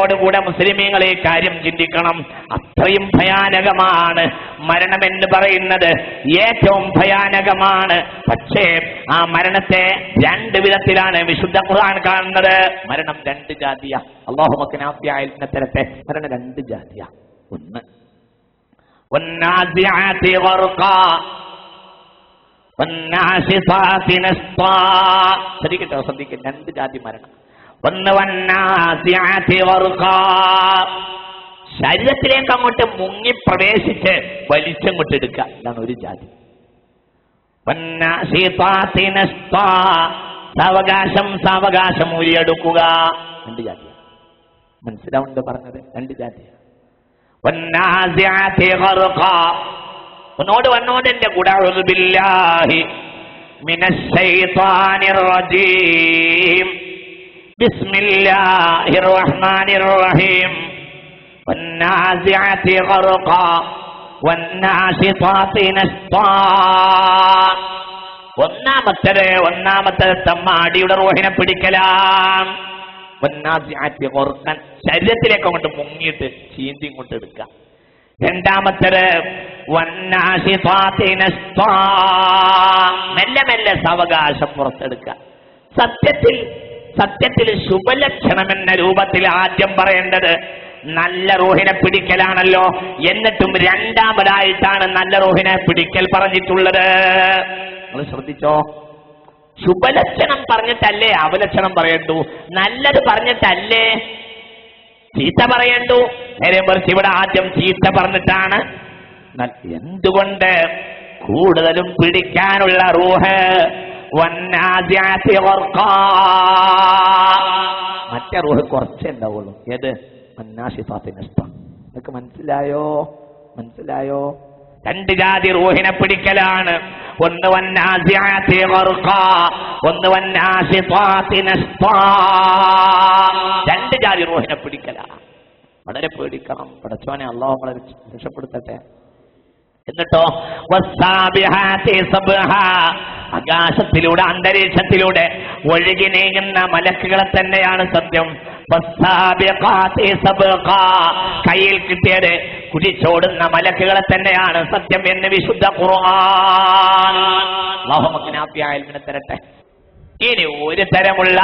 ോടുകൂടെ മുസ്ലിമീങ്ങളെ കാര്യം ചിന്തിക്കണം. അത്രയും ഭയാനകമാണ് മരണമെന്ന് പറയുന്നത്, ഏറ്റവും ഭയാനകമാണ്. പക്ഷേ ആ മരണത്തെ രണ്ട് വിധത്തിലാണ് വിശുദ്ധ ഖുർആൻ കാണുന്നത്. മരണം രണ്ട് ജാതിയ. അല്ലാഹു മക്കന ആഫിയത്തിനെ തരട്ടെ. മരണം രണ്ട് ജാതിയ. ഒന്ന് വന്നാസിആതി ഗർഖാ വന്നാശിഫാതി നസ്താ. ശ്രദ്ധിക്കട്ടെ, രണ്ട് ജാതി മരണം. ഒന്ന് വന്നാസിആതി ഗർഖാ, ശരീരത്തിലേക്ക് അങ്ങോട്ട് മുങ്ങി പ്രവേശിച്ച് വലിച്ചങ്ങോട്ട് എടുക്കുക, ഇതാണ് ഒരു ജാതി. വന്നാശിഫാതി നസ്താ, സാവകാശം ഊരിയെടുക്കുക, രണ്ട് ജാതിയാണ്. മനസ്സിലാവുന്നുണ്ട് പറഞ്ഞത്? രണ്ട് ജാതിയാണ്. വന്നാസിആതി ഗർഖാ, ഒന്നോട് എന്റെ കൂടെ അഊദു ബില്ലാഹി മിനശ് ശൈത്വാനിർ റജീം ബിസ്മില്ലാഹിർ റഹ്മാനിർ റഹീം വന്നാസിഅതി ഗർഖാ വന്നാശിഫാതി നസ്താ. ഒന്നാമത്തെ തമ്മാടിയുടെ റൂഹിനെ പിടിക്കലാം. വന്നാസിഅതി ഗർഖൻ, ശരീരത്തിലേക്ക് അങ്ങോട്ട് മുങ്ങിയിട്ട് ചീന്തി ഇങ്ങോട്ട് എടുക്കുക. രണ്ടാമത്തേത് വന്നാശിഫാതി നസ്താ, മെല്ലെ സാവകാശം പുറത്തെടുക്കുക. സത്യത്തിൽ ശുഭലക്ഷണം എന്ന രൂപത്തിൽ ആദ്യം പറയേണ്ടത് നല്ല റൂഹിനെ പിടിക്കലാണല്ലോ. എന്നിട്ടും രണ്ടാമതായിട്ടാണ് നല്ല റൂഹിനെ പിടിക്കൽ പറഞ്ഞിട്ടുള്ളത്. നിങ്ങൾ ശ്രദ്ധിച്ചോ? ശുഭലക്ഷണം പറഞ്ഞിട്ടല്ലേ അവലക്ഷണം പറയണ്ടു, നല്ലത് പറഞ്ഞിട്ടല്ലേ ചീത്ത പറയണ്ടു. നേരെ മറിച്ച് ഇവിടെ ആദ്യം ചീത്ത പറഞ്ഞിട്ടാണ്. എന്തുകൊണ്ട്? കൂടുതലും പിടിക്കാനുള്ള റൂഹ് വന്നാസിഅതി ഗർഖാ, മറ്റേ റൂഹ് കുറച്ചേ ഉണ്ടാവുള്ളൂ. ഏത്? വന്നാശിഫാതി നസ്താ. നിങ്ങൾക്ക് മനസ്സിലായോ? രണ്ട് ജാതി റൂഹിനെ പിടിക്കലാണ്. ഒന്ന് വന്നാസിഅതി ഗർഖാ, ഒന്ന് വന്നാശിഫാതി നസ്താ. രണ്ട് ജാതി റൂഹിനെ പിടിക്കലാണ്. വളരെ പേടിക്കണം. പടച്ചോനെ അല്ലാഹു നമ്മളെ രക്ഷപ്പെടുത്തട്ടെ. എന്നിട്ടോ വസ്സാബിഹാതി സബ്ഹാ, ആകാശത്തിലൂടെ അന്തരീക്ഷത്തിലൂടെ ഒഴുകി നീങ്ങുന്ന മലക്കുകളെ തന്നെയാണ് സത്യം. വസ്സാബിഖാതി സബ്ഖാ, കയ്യിൽ കിട്ടിയത് കുതിച്ചോടുന്ന മലക്കുകളെ തന്നെയാണ് സത്യം എന്ന് വിശുദ്ധ ഖുർആൻ. അല്ലാഹു മക്കന ആഫിയത്തിനെ തരട്ടെ. ഇനി ഒരു തരമുള്ള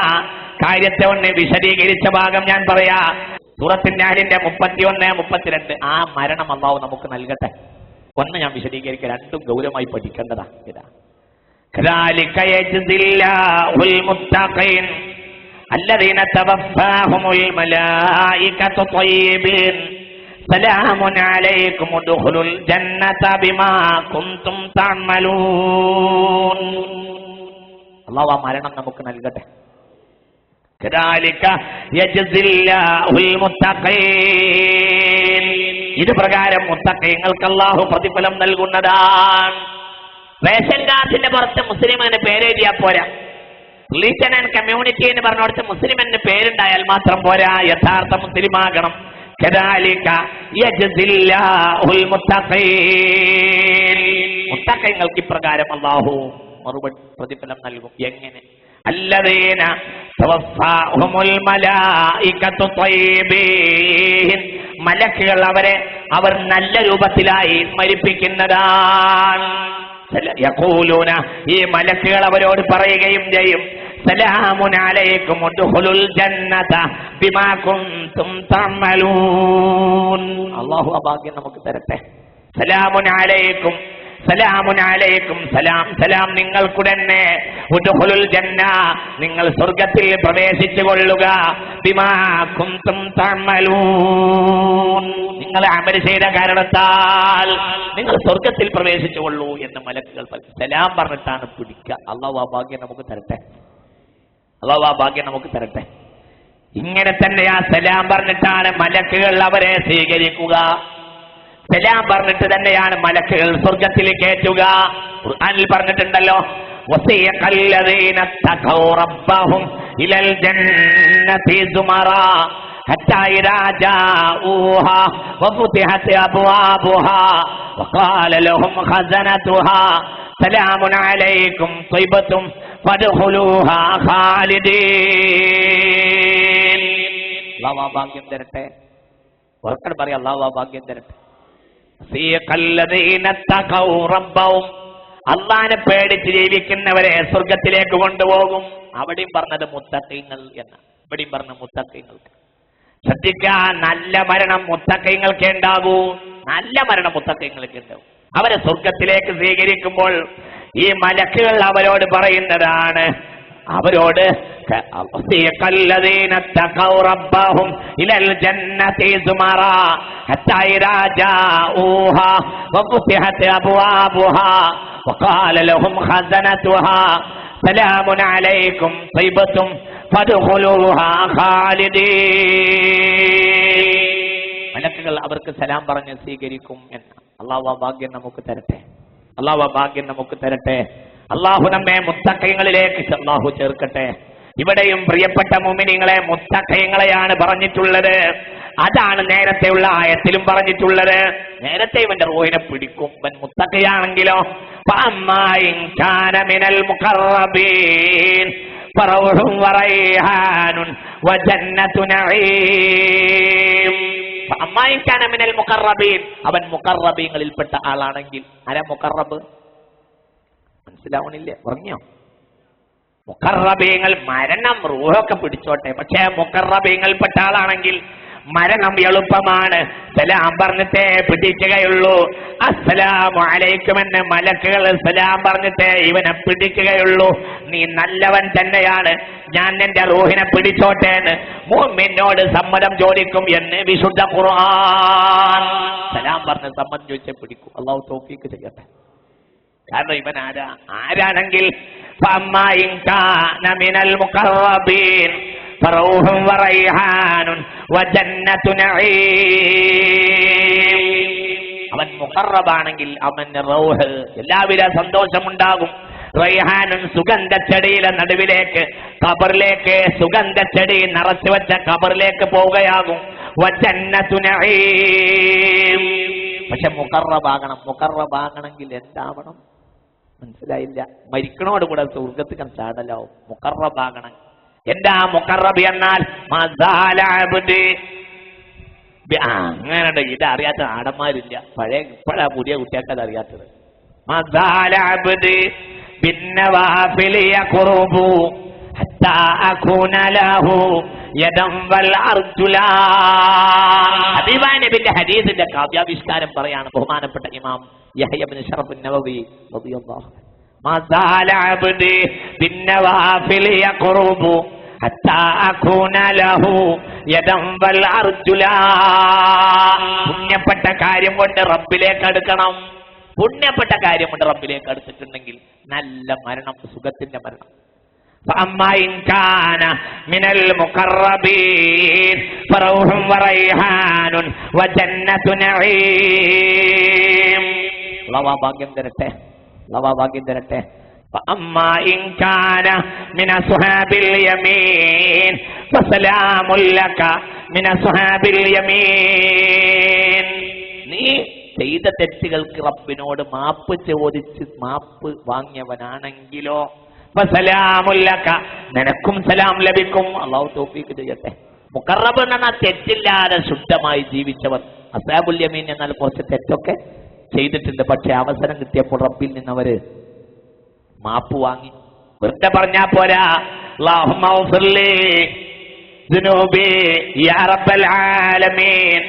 കാര്യത്തെ ഒന്ന് വിശദീകരിച്ച ഭാഗം ഞാൻ പറയാ. സൂറത്തുൽ നാലിന്റെ 31, 32 ആ മരണം അല്ലാഹു നമുക്ക് നൽകട്ടെ. ഒന്ന് ഞാൻ വിശദീകരിക്കുക, രണ്ടും ഗൗരവമായി പഠിക്കേണ്ടതാ. ഇതാ കദാലിക യജ്ദില്ലാഹുൽ മുത്തഖീൻ അല്ലദീന തവഫാഹുമുൽ മലായികതു ത്വയ്യിബീൻ സലാമുൻ അലൈക്കും ഉദ്ഖുലുൽ ജന്നത ബിമാ കുൻതും തഅമലൂൻ. അല്ലാഹു ആ മരണം നമുക്ക് നൽകട്ടെ. കദാലിക യജ്ദില്ലാഹുൽ മുത്തഖീൻ, ഇത് പ്രകാരം മുത്തഖീങ്ങൾക്ക് അല്ലാഹു പ്രതിഫലം നൽകുന്നതാണ്. റേഷൻ കാർഡിന്റെ പുറത്ത് മുസ്ലിം എന്ന് പേരെഴുതിയാൽ പോരാ. റിലീജിയൻ ആൻഡ് കമ്മ്യൂണിറ്റി എന്ന് പറഞ്ഞോടത്ത് മുസ്ലിം എന്ന് പേരുണ്ടായാൽ മാത്രം പോരാ, യഥാർത്ഥ മുസ്ലിം ആകണം. കദാലിക യജ്ദില്ലാഹുൽ മുത്തഖീൻ, മുത്തഖീങ്ങൾക്ക് ഇപ്രകാരം അല്ലാഹു മറുപടി പ്രതിഫലം നൽകും. എങ്ങനെ? അല്ലദീന തവഫാഹുമുൽ മലായികതു ത്വയ്യിബീൻ, മലക്കുകൾ അവർ നല്ല രൂപത്തിലായി സ്മരിപ്പിക്കുന്നതാണ്. യഖൂലൂന, ഈ മലക്കുകൾ അവരോട് പറയുകയും ചെയ്യും, സലാമുൻ അലൈക്കും ഉദ്ഖുലുൽ ജന്നത ബിമാ കുൻതും തഅമലൂൻ. അല്ലാഹു ആ ഭാഗ്യം നമുക്ക് തരട്ടെ. സലാമുൻ അലൈക്കും, സലാമുൻ അലൈക്കും, സലാം നിങ്ങൾക്കുടനെ. ഉദ്ഖുലുൽ ജന്ന, നിങ്ങൾ സ്വർഗ്ഗത്തിൽ പ്രവേശിച്ചു കൊള്ളുക. ബിമാ കുൻതും തഅമലൂൻ, നിങ്ങൾ അമൽ ചെയ്ത കാരണത്താൽ നിങ്ങൾ സ്വർഗ്ഗത്തിൽ പ്രവേശിച്ചു കൊള്ളൂ എന്ന് മലക്കുകൾ സലാം പറഞ്ഞിട്ടാണ് പിടിക്കുക. അല്ലാഹു ആ ഭാഗ്യം നമുക്ക് തരട്ടെ. ഇങ്ങനെ തന്നെ ആ സലാം പറഞ്ഞിട്ടാണ് മലക്കുകൾ അവരെ സ്വീകരിക്കുക. സലാം പറഞ്ഞിട്ട് തന്നെയാണ് മലക്കുകൾ സ്വർഗ്ഗത്തിൽ കയറ്റുക. ഖുർആനിൽ പറഞ്ഞിട്ടുണ്ടല്ലോ, വസീഖല്ലദീന തഖൗ റബ്ബഹും ഇലൽ ജന്നതി സുമറാ ഹത്താ ഇദാ ജാഊഹാ വഫുതിഹത് അബ്വാബുഹാ വഖാല ലഹും ഖസനതുഹാ സലാമുൻ അലൈക്കും ത്വയ്ബതും ഫദ്ഖുലൂഹാ ഖാലിദീൻ. അല്ലാഹു ആ ഭാഗ്യം തരട്ടെ. ഉറക്കട് പറയാം, അല്ലാഹു ആ ഭാഗ്യം തരട്ടെ. അള്ളാനെ പേടിച്ച് ജീവിക്കുന്നവരെ സ്വർഗത്തിലേക്ക് കൊണ്ടുപോകും. അവിടെയും പറഞ്ഞത് മുത്തഖീങ്ങൾ എന്ന, ഇവിടെയും പറഞ്ഞ മുത്തഖീങ്ങൾക്ക്. ശ്രദ്ധിക്കാൻ, നല്ല മരണം മുത്തഖീങ്ങൾക്ക് ഉണ്ടാകൂ. നല്ല മരണം മുത്തഖീങ്ങൾക്ക് ഉണ്ടാവും. അവരെ സ്വർഗത്തിലേക്ക് സ്വീകരിക്കുമ്പോൾ ഈ മലക്കുകൾ അവരോട് പറയുന്നതാണ്, അവരോട് മലക്കുകൾ അവർക്ക് സലാം പറഞ്ഞ് സ്വീകരിക്കും എന്ന്. അല്ലാഹു ആ ഭാഗ്യം നമുക്ക് തരട്ടെ. അല്ലാഹു ആ ഭാഗ്യം നമുക്ക് തരട്ടെ. അല്ലാഹു നമ്മെ മുത്തഖീങ്ങളിലേക്ക് അല്ലാഹു ചേർക്കട്ടെ. ഇവിടെയും പ്രിയപ്പെട്ട മുഅ്മിനീങ്ങളെ മുത്തഖീങ്ങളെയാണ് പറഞ്ഞിട്ടുള്ളത്. അതാണ് നേരത്തെയുള്ള ആയത്തിലും പറഞ്ഞിട്ടുള്ളത്. നേരത്തെ ഇവന്റെ റൂഹിനെ പിടിക്കും. ഇവൻ മുത്തഖിയാണെങ്കിലോ ഫഅമ്മാ ഇൻ കാന മിനൽ മുഖറബീൻ ഫറൗഹും വറൈഹാനുൻ വജന്നത്തു നഈം. ഫഅമ്മാ ഇൻ കാന മിനൽ മുഖറബീൻ, അവൻ മുഖറബീങ്ങളിൽപ്പെട്ട ആളാണെങ്കിൽ. ആരാ മുഖറബ്? മനസ്സിലാവണില്ലേ? പറഞ്ഞോ. മുഖറബീങ്ങൾ മരണം റൂഹൊക്കെ പിടിച്ചോട്ടെ, പക്ഷേ മുഖറബീങ്ങൾപ്പെട്ട ആളാണെങ്കിൽ മരണം എളുപ്പമാണ്. സലാം പറഞ്ഞിട്ടേ പിടിക്കുകയുള്ളൂ. അസ്സലാമു അലൈക്കും എന്ന് മലക്കുകൾ സലാം പറഞ്ഞിട്ടേ ഇവനെ പിടിക്കുകയുള്ളൂ. നീ നല്ലവൻ തന്നെയാണ്, ഞാൻ നിന്റെ റൂഹിനെ പിടിച്ചോട്ടെ എന്ന് മുഅ്മിനോട് സമ്മതം ചോദിക്കും എന്ന് വിശുദ്ധ ഖുർആൻ. സലാം പറഞ്ഞ് സമ്മതം ചോദിച്ചേ പിടിക്കും. അല്ലാഹു തൗഫീഖ് ചെയ്യട്ടെ. കാരണം ഇവൻ ആരാണെങ്കിൽ ഫഅമ്മാ ഇൻ കാന മിനൽ മുഖറബീൻ ഫറൗഹും വറൈഹാനുൻ വജന്നത്തു നഈം. അവൻ മുഖറബാണെങ്കിൽ അവന് റൗഹ്, എല്ലാവിധ സന്തോഷമുണ്ടാകും. റൈഹാനുൻ, സുഗന്ധച്ചെടിയിലെ നടുവിലേക്ക്, ഖബറിലേക്ക് സുഗന്ധച്ചെടി നിറച്ചു വെച്ച ഖബറിലേക്ക് പോവുകയാകും. വജന്നത്തു നഈം. പക്ഷെ മുഖറബാകണം. മുഖറബാകണമെങ്കിൽ എന്താവണം? മനസ്സിലായില്ല. മരിക്കണോടുകൂടെ സ്വർഗത്തിൽ ചാടലാവും. മുഖറബാകണം. എന്താ മുഖറബ് എന്നാൽ? അങ്ങനെയുണ്ട്. ഇത് അറിയാത്ത ആടന്മാരില്ല. പഴയ ഇപ്പോഴാ പുതിയ കുട്ടികൾക്ക് അത് അറിയാത്തത്. ഹബീബിന്റെ ഹദീസിന്റെ കാവ്യാവിഷ്കാരം പറയാണ് ബഹുമാനപ്പെട്ട ഇമാം യഹ്യ ഇബ്നു ശറഫ് അൻ-നവവി റളിയല്ലാഹു അൻഹു. മസാല അബ്ദി ബിന്നവാഫിൽ യഖറുബു ഹത്താ അകൂന ലഹു യദം വൽ അർജുലാ. പുണ്യപ്പെട്ട കാര്യം കൊണ്ട് റബ്ബിലേക്ക് അടുക്കണം. പുണ്യപ്പെട്ട കാര്യം കൊണ്ട് റബ്ബിലേക്ക് അടുത്തിട്ടുണ്ടെങ്കിൽ നല്ല മരണം, സുഖത്തിന്റെ മരണം. فأما إن كان من المقربين فروح وريحان وجنة نعيم. الله ഭാഗ്യം തരട്ടെ. الله ഭാഗ്യം തരട്ടെ. فأما إن كان من أصحاب اليمين فسلام لك من أصحاب اليمين. നീ ചെയ്ത തെറ്റുകൾക്ക് റബ്ബിനോട് മാപ്പ് ചോദിച്ച് മാപ്പ് വാങ്ങിയവനാണെങ്കിലോ ഫസലാമുല്ലക, നിനക്കും സലാം ലഭിക്കും. അല്ലാഹു തൗഫീഖ് ചെയ്യട്ടെ. മുഖറബ് എന്നാൽ തെറ്റില്ലാതെ ശുദ്ധമായി ജീവിച്ചവർ. അസ്ഹാബുൽ യമീൻ എന്നാൽ കുറച്ച് തെറ്റൊക്കെ ചെയ്തിട്ടുണ്ട്, പക്ഷെ അവസരം കിട്ടിയപ്പോൾ റബ്ബിൽ നിന്ന് അവര് മാപ്പ് വാങ്ങി. വെറുതെ പറഞ്ഞാ പോരാ. അല്ലാഹുമ്മ ഗ്ഫിർലി ദുനൂബി യാ റബ്ബൽ ആലമീൻ.